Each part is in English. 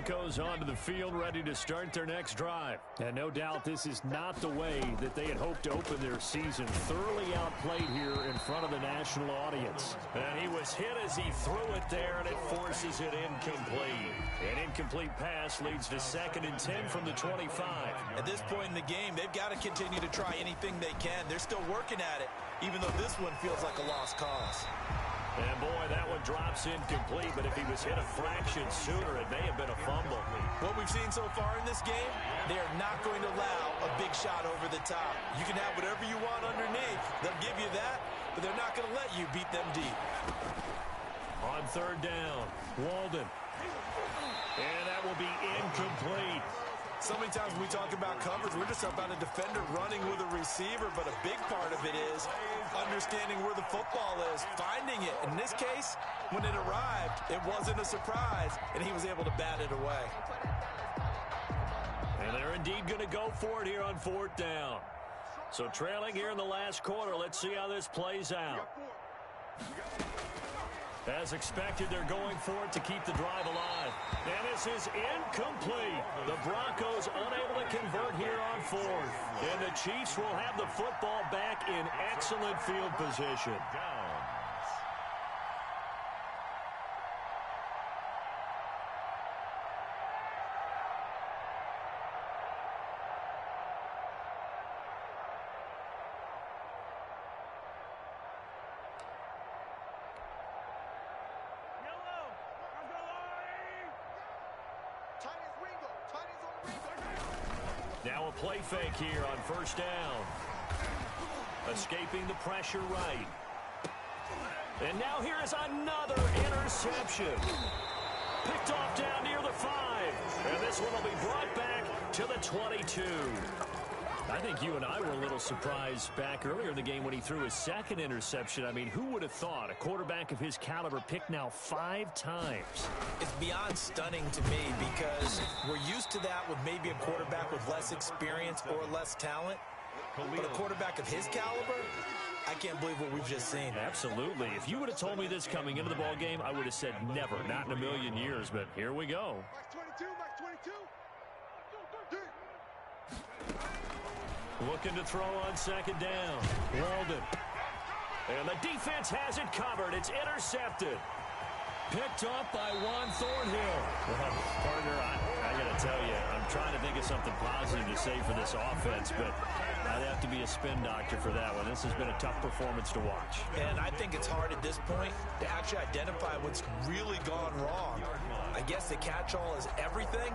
Broncos onto the field, ready to start their next drive. And no doubt this is not the way that they had hoped to open their season. Thoroughly outplayed here in front of the national audience. And he was hit as he threw it there, and it forces it incomplete. An incomplete pass leads to 2nd and 10 from the 25. At this point in the game, they've got to continue to try anything they can. They're still working at it, even though this one feels like a lost cause. And boy, that one drops incomplete, but if he was hit a fraction sooner, it may have been a fumble. What we've seen so far in this game, they are not going to allow a big shot over the top. You can have whatever you want underneath. They'll give you that, but they're not going to let you beat them deep. On 3rd down, Walden. And that will be incomplete. So many times when we talk about coverage, we're just about a defender running with a receiver, but a big part of it is understanding where the football is, finding it. In this case, when it arrived, it wasn't a surprise, and he was able to bat it away. And they're indeed going to go for it here on 4th down. So trailing here in the last quarter, let's see how this plays out. As expected, they're going for it to keep the drive alive. And this is incomplete. The Broncos unable to convert here on 4th. And the Chiefs will have the football back in excellent field position. Now a play fake here on 1st down. Escaping the pressure right. And now here is another interception. Picked off down near the 5. And this one will be brought back to the 22. I think you and I were a little surprised back earlier in the game when he threw his 2nd interception. I mean, who would have thought a quarterback of his caliber picked now 5 times? It's beyond stunning to me because we're used to that with maybe a quarterback with less experience or less talent. But a quarterback of his caliber, I can't believe what we've just seen. Absolutely. If you would have told me this coming into the ball game, I would have said never, not in a million years. But here we go. Looking to throw on 2nd down. Walden. And the defense has it covered. It's intercepted. Picked up by Juan Thornhill. Well, partner, I got to tell you, I'm trying to think of something positive to say for this offense, but I'd have to be a spin doctor for that one. This has been a tough performance to watch. And I think it's hard at this point to actually identify what's really gone wrong. I guess the catch-all is everything.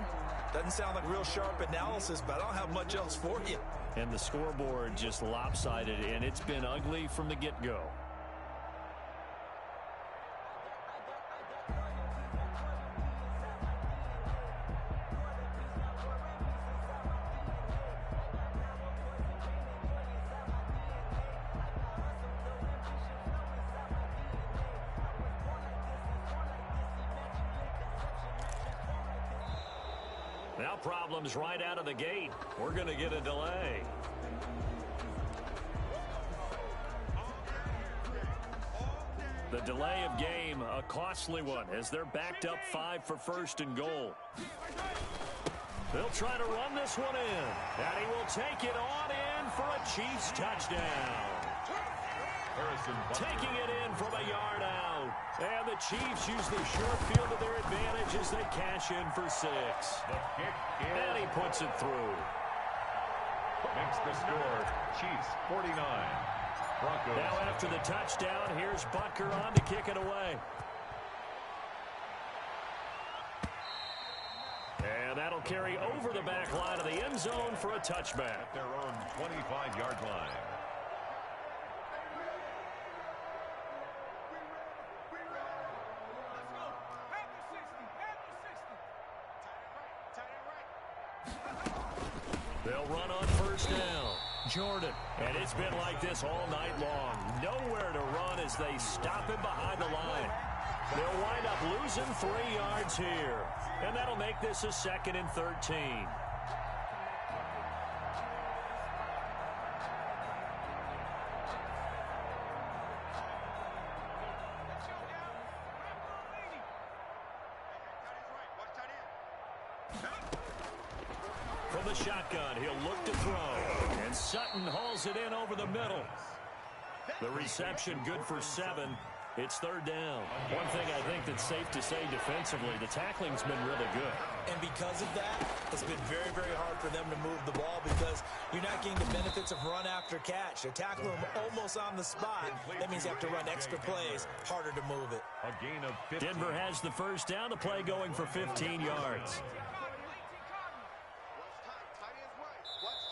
Doesn't sound like real sharp analysis, but I don't have much else for you. And the scoreboard just lopsided, and it's been ugly from the get-go. Now problems right out of the gate. We're going to get a delay. The delay of game, a costly one, as they're backed up 5 for 1st and goal. They'll try to run this one in, and he will take it on in for a Chiefs touchdown. Taking it in from a yard out. And the Chiefs use the short field to their advantage as they cash in for 6. And he puts it through. Makes the score Chiefs 49. Broncos. Now after the touchdown, here's Butker on to kick it away. And that'll carry over the back line of the end zone for a touchback. At their own 25-yard line. They'll run on 1st down. Jordan. And it's been like this all night long. Nowhere to run as they stop him behind the line. They'll wind up losing 3 yards here. And that'll make this a 2nd and 13. the shotgun. He'll look to throw. And Sutton hauls it in over the middle. The reception good for 7. It's third down. One thing I think that's safe to say defensively, the tackling's been really good. And because of that, it's been very, very hard for them to move the ball because you're not getting the benefits of run after catch. They're tackling them almost on the spot. That means you have to run extra plays, harder to move it. A gain of 15. Denver has the first down, the play going for 15 yards.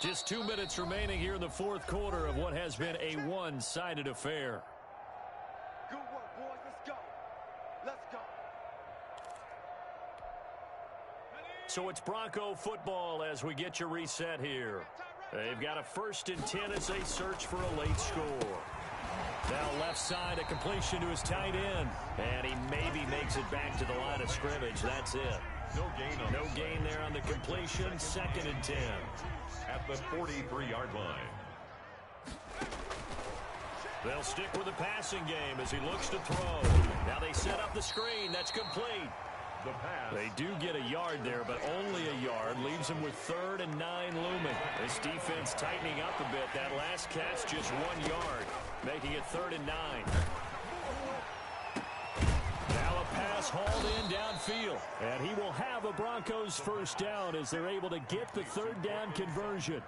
Just 2 minutes remaining here in the fourth quarter of what has been a one-sided affair. Good work, boys. Let's go. Let's go. So it's Bronco football as we get your reset here. They've got a 1st and 10 as they search for a late score. Now left side, a completion to his tight end. And he maybe makes it back to the line of scrimmage. That's it. No gain there on the completion. 2nd and 10. At the 43-yard line. They'll stick with the passing game as he looks to throw. Now they set up the screen. That's complete. The pass. They do get a yard there, but only a yard. Leaves them with 3rd and 9 looming. This defense tightening up a bit. That last catch just 1 yard, making it 3rd and 9. Now a pass hauled in downfield. And he will have a Broncos first down as they're able to get the 3rd down conversion.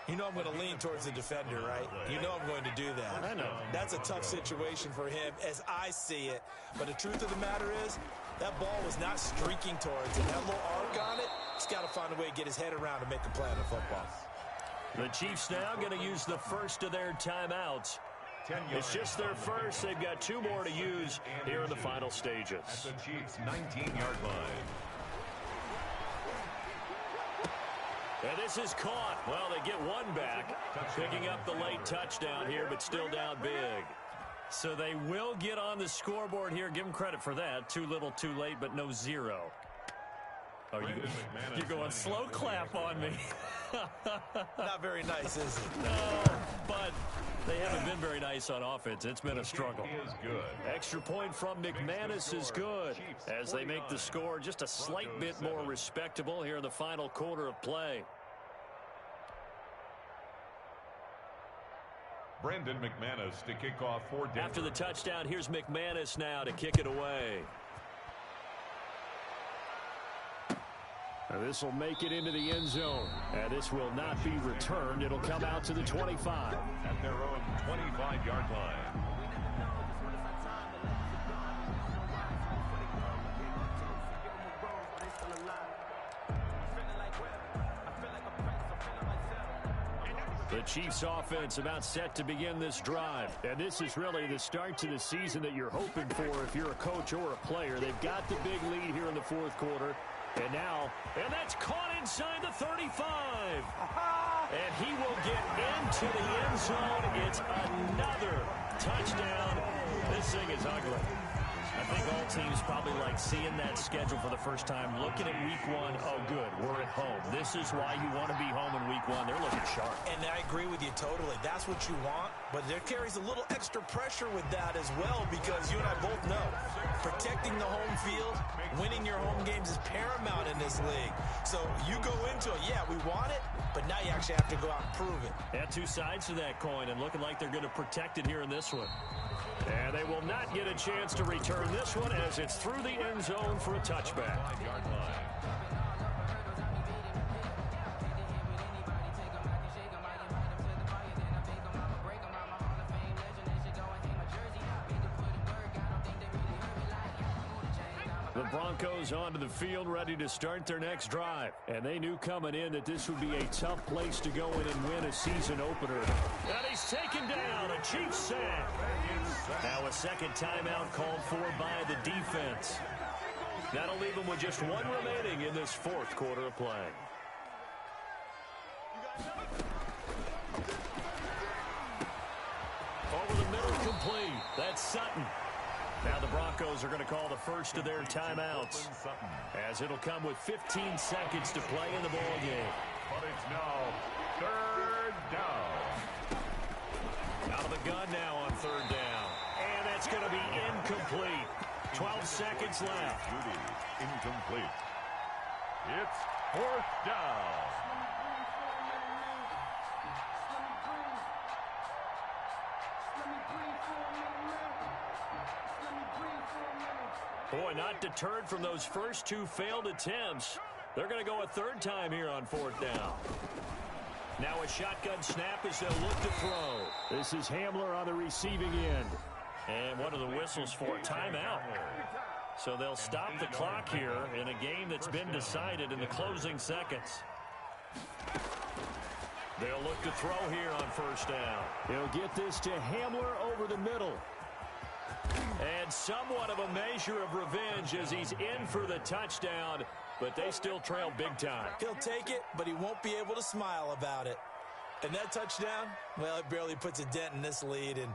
You know I'm going to lean towards the defender, right? You know I'm going to do that. I know. That's a tough situation for him as I see it. But the truth of the matter is, that ball was not streaking towards him. That little arc on it, he's got to find a way to get his head around and make a play on the football. The Chiefs now going to use the first of their timeouts. It's just their first. They've got 2 more to use here in the final stages. At the Chiefs' 19-yard line. And this is caught. Well, they get 1 back, picking up the late touchdown here, but still down big. So they will get on the scoreboard here. Give them credit for that. Too little, too late, but no 0. Oh, you're going slow clap on me. Not very nice, is it? No, but they haven't been very nice on offense. It's been a struggle. Is good. Extra point from McManus is good as they make the score just a slight bit more respectable here in the final quarter of play. Brendan McManus to kick off for Denver. After the touchdown, here's McManus now to kick it away. This will make it into the end zone. And this will not be returned. It'll come out to the 25. At their own 25-yard line. The Chiefs offense about set to begin this drive. And this is really the start to the season that you're hoping for if you're a coach or a player. They've got the big lead here in the fourth quarter. And now, and that's caught inside the 35. And he will get into the end zone. It's another touchdown. This thing is ugly. I think all teams probably like seeing that schedule for the first time, looking at week 1. Oh, good, we're at home. This is why you want to be home in week 1. They're looking sharp. And I agree with you totally. That's what you want, but there carries a little extra pressure with that as well because you and I both know protecting the home field, winning your home games is paramount in this league. So you go into it, yeah, we want it, but now you actually have to go out and prove it. Yeah, 2 sides to that coin, and looking like they're going to protect it here in this one. And they will not get a chance to return this one as it's through the end zone for a touchback. 5-yard line. The Broncos onto the field ready to start their next drive. And they knew coming in that this would be a tough place to go in and win a season opener. And he's taken down, a Chiefs sack. Now a second timeout called for by the defense. That'll leave them with just 1 remaining in this fourth quarter of play. Over the middle, complete. That's Sutton. Now the Broncos are going to call the first of their timeouts as it'll come with 15 seconds to play in the ball game. But it's now 3rd down. Out of the gun now on 3rd down. And that's going to be incomplete. 12 seconds left. Incomplete. It's 4th down. Boy, not deterred from those first two failed attempts. They're going to go a third time here on fourth down. Now a shotgun snap as they'll look to throw. This is Hamler on the receiving end. And one of the whistles for a timeout. So they'll stop the clock here in a game that's been decided in the closing seconds. They'll look to throw here on first down. He'll get this to Hamler over the middle. And somewhat of a measure of revenge as he's in for the touchdown, but they still trail big time. He'll take it, but he won't be able to smile about it. And that touchdown, well, it barely puts a dent in this lead. And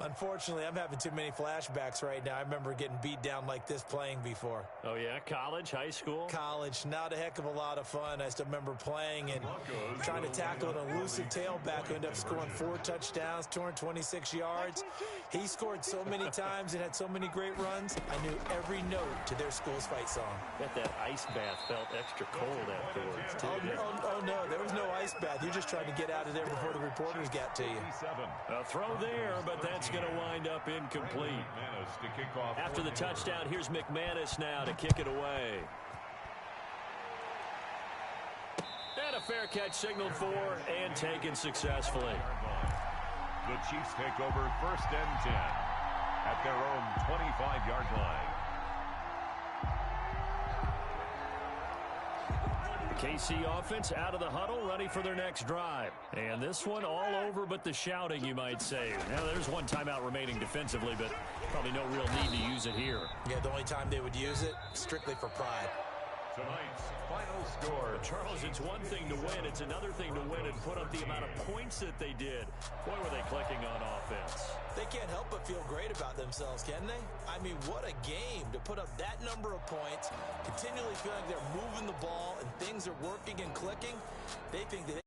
unfortunately, I'm having too many flashbacks right now. I remember getting beat down like this playing before. Oh, yeah? College, high school? College. Not a heck of a lot of fun. I still remember playing and trying to tackle an elusive tailback who ended up scoring 4 touchdowns, 226 yards. He scored so many times and had so many great runs. I knew every note to their school's fight song. Bet that ice bath felt extra cold afterwards, too. Oh, no. There was no ice bath. You're just trying to get out of there before the reporters got to you. A throw there, but that's going to wind up incomplete. After the touchdown, here's McManus now to kick it away. And a fair catch signaled for and taken successfully. The Chiefs take over first and 10 at their own 25-yard line. KC offense out of the huddle, ready for their next drive. And this one all over but the shouting, you might say. Now, there's one timeout remaining defensively, but probably no real need to use it here. Yeah, the only time they would use it, strictly for pride. Tonight's final score. Charles, it's one thing to win. It's another thing to win and put up the amount of points that they did. Boy, were they clicking on offense. They can't help but feel great about themselves, can they? I mean, what a game to put up that number of points, continually feeling like they're moving the ball and things are working and clicking. They think that